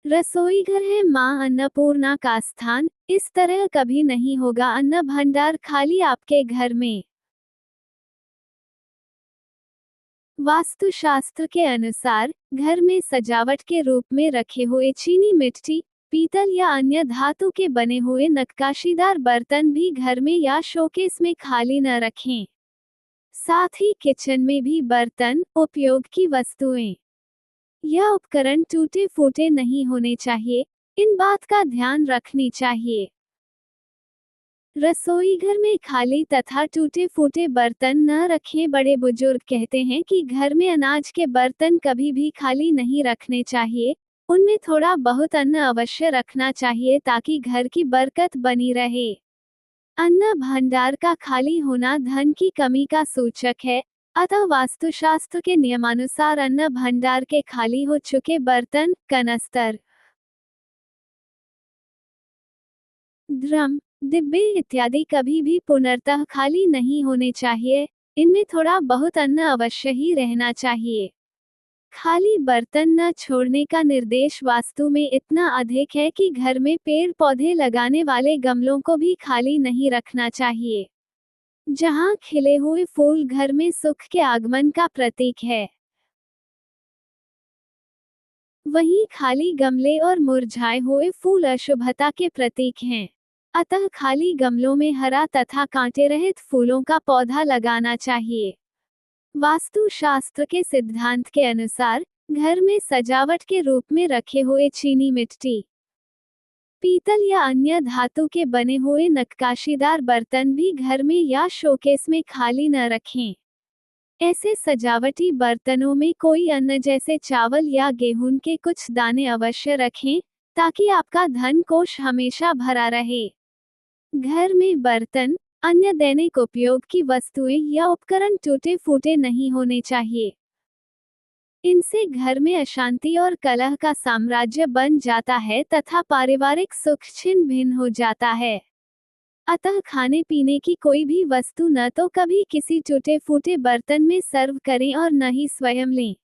रसोई घर है माँ अन्नपूर्णा का स्थान। इस तरह कभी नहीं होगा अन्न भंडार खाली आपके घर में। वास्तुशास्त्र के अनुसार घर में सजावट के रूप में रखे हुए चीनी मिट्टी, पीतल या अन्य धातु के बने हुए नक्काशीदार बर्तन भी घर में या शोकेस में खाली न रखें। साथ ही किचन में भी बर्तन, उपयोग की वस्तुएं या उपकरण टूटे फूटे नहीं होने चाहिए। इन बात का ध्यान रखनी चाहिए। रसोई घर में खाली तथा टूटे फूटे बर्तन न रखें। बड़े बुजुर्ग कहते हैं कि घर में अनाज के बर्तन कभी भी खाली नहीं रखने चाहिए। उनमें थोड़ा बहुत अन्न अवश्य रखना चाहिए ताकि घर की बरकत बनी रहे। अन्न भंडार का खाली होना धन की कमी का सूचक है। अतः वास्तुशास्त्र के नियमानुसार अन्न भंडार के खाली हो चुके बर्तन, कनस्तर, ड्रम, डिब्बे इत्यादि कभी भी पुनर्तः खाली नहीं होने चाहिए। इनमें थोड़ा बहुत अन्न अवश्य ही रहना चाहिए। खाली बर्तन न छोड़ने का निर्देश वास्तु में इतना अधिक है कि घर में पेड़ पौधे लगाने वाले गमलों को भी खाली नहीं रखना चाहिए। जहां खिले हुए फूल घर में सुख के आगमन का प्रतीक है, वहीं खाली गमले और मुरझाए हुए फूल अशुभता के प्रतीक हैं। अतः खाली गमलों में हरा तथा कांटे रहित फूलों का पौधा लगाना चाहिए। वास्तु शास्त्र के सिद्धांत के अनुसार घर में सजावट के रूप में रखे हुए चीनी मिट्टी, पीतल या अन्य धातु के बने हुए नक्काशीदार बर्तन भी घर में या शोकेस में खाली न रखें। ऐसे सजावटी बर्तनों में कोई अन्न जैसे चावल या गेहूं के कुछ दाने अवश्य रखें, ताकि आपका धन कोष हमेशा भरा रहे। घर में बर्तन, अन्य दैनिक उपयोग की वस्तुएं या उपकरण टूटे फूटे नहीं होने चाहिए। इनसे घर में अशांति और कलह का साम्राज्य बन जाता है तथा पारिवारिक सुख छिन्न भिन्न हो जाता है। अतः खाने पीने की कोई भी वस्तु न तो कभी किसी टूटे फूटे बर्तन में सर्व करें और न ही स्वयं लें।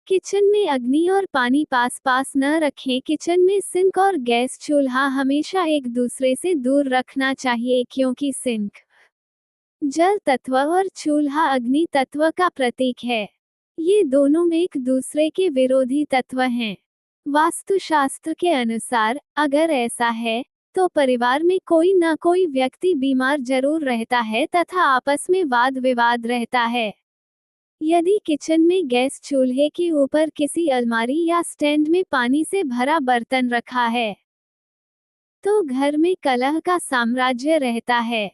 किचन में अग्नि और पानी पास पास न रखें। किचन में सिंक और गैस चूल्हा हमेशा एक दूसरे से दूर रखना चाहिए, क्योंकि सिंक जल तत्व और चूल्हा अग्नि तत्व का प्रतीक है। ये दोनों एक दूसरे के विरोधी तत्व हैं। वास्तुशास्त्र के अनुसार अगर ऐसा है तो परिवार में कोई न कोई व्यक्ति बीमार जरूर रहता है तथा आपस में वाद विवाद रहता है। यदि किचन में गैस चूल्हे के ऊपर किसी अलमारी या स्टैंड में पानी से भरा बर्तन रखा है, तो घर में कलह का साम्राज्य रहता है।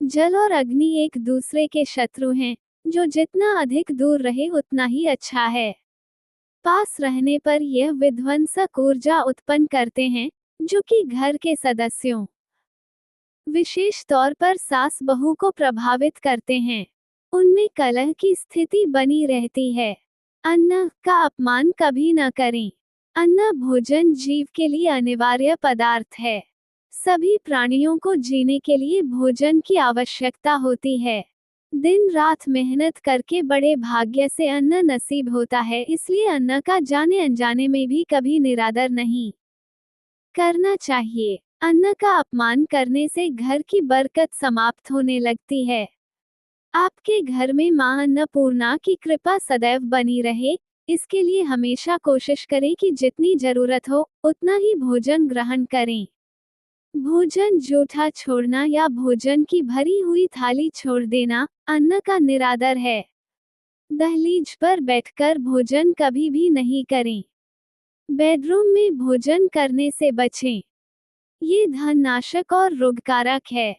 जल और अग्नि एक दूसरे के शत्रु हैं, जो जितना अधिक दूर रहे उतना ही अच्छा है। पास रहने पर यह विध्वंसक ऊर्जा उत्पन्न करते हैं, जो कि घर के सदस्यों, विशेष तौर पर सास बहू को प्रभावित करते हैं। उनमें कलह की स्थिति बनी रहती है। अन्न का अपमान कभी न करें। अन्न भोजन जीव के लिए अनिवार्य पदार्थ है। सभी प्राणियों को जीने के लिए भोजन की आवश्यकता होती है। दिन रात मेहनत करके बड़े भाग्य से अन्न नसीब होता है, इसलिए अन्न का जाने अनजाने में भी कभी निरादर नहीं करना चाहिए। अन्न का अपमान करने से घर की बरकत समाप्त होने लगती है। आपके घर में मां अन्नपूर्णा की कृपा सदैव बनी रहे, इसके लिए हमेशा कोशिश करें कि जितनी जरूरत हो उतना ही भोजन ग्रहण करें। भोजन जूठा छोड़ना या भोजन की भरी हुई थाली छोड़ देना अन्न का निरादर है। दहलीज पर बैठकर भोजन कभी भी नहीं करें। बेडरूम में भोजन करने से बचें। ये धन नाशक और रोगकारक है।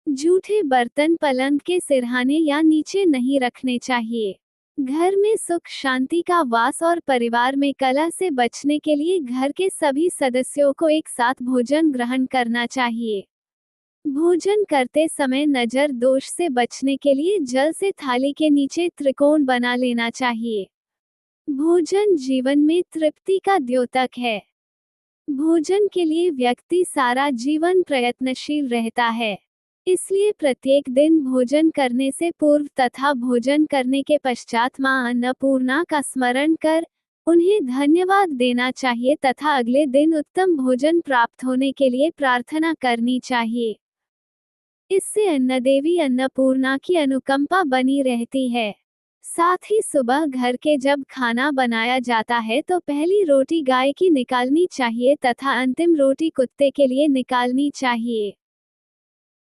जूठे बर्तन पलंग के सिरहाने या नीचे नहीं रखने चाहिए। घर में सुख शांति का वास और परिवार में कलह से बचने के लिए घर के सभी सदस्यों को एक साथ भोजन ग्रहण करना चाहिए। भोजन करते समय नजर दोष से बचने के लिए जल से थाली के नीचे त्रिकोण बना लेना चाहिए। भोजन जीवन में तृप्ति का द्योतक है। भोजन के लिए व्यक्ति सारा जीवन प्रयत्नशील रहता है। इसलिए प्रत्येक दिन भोजन करने से पूर्व तथा भोजन करने के पश्चात मां अन्नपूर्णा का स्मरण कर उन्हें धन्यवाद देना चाहिए तथा अगले दिन उत्तम भोजन प्राप्त होने के लिए प्रार्थना करनी चाहिए। इससे अन्नदेवी अन्नपूर्णा की अनुकंपा बनी रहती है। साथ ही सुबह घर के जब खाना बनाया जाता है तो पहली रोटी गाय की निकालनी चाहिए तथा अंतिम रोटी कुत्ते के लिए निकालनी चाहिए।